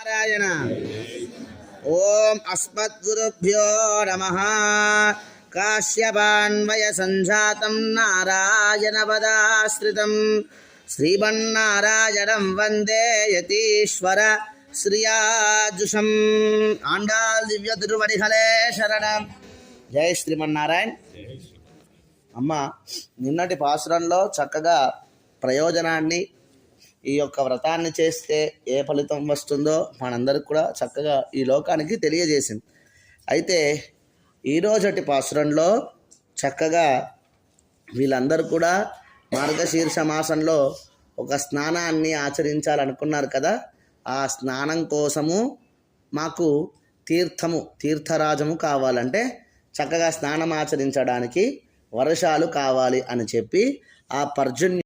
నారాయణ. ఓం అస్మద్గురుభ్యో నమః. కాశ్యపాన్వయ సంజాతం నారాయణ పదాశ్రితం శ్రీమన్నారాయణం వందే యతీశ్వర శ్రియాజుషం. ఆండాల్ దివ్య తిరువడిహలే శరణం. జై శ్రీమన్నారాయణ. అమ్మ, నిన్నటి పాసురంలో చక్కగా ప్రయోజనాన్ని, ఈ యొక్క వ్రతాన్ని చేస్తే ఏ ఫలితం వస్తుందో మనందరికి కూడా చక్కగా ఈ లోకానికి తెలియజేసింది. అయితే ఈరోజటి పాసురంలో చక్కగా వీళ్ళందరూ కూడా మార్గశీర్ష మాసంలో ఒక స్నానాన్ని ఆచరించాలనుకున్నారు కదా. ఆ స్నానం కోసము మాకు తీర్థరాజము కావాలంటే చక్కగా స్నానం ఆచరించడానికి వర్షాలు కావాలి అని చెప్పి ఆ పర్జన్య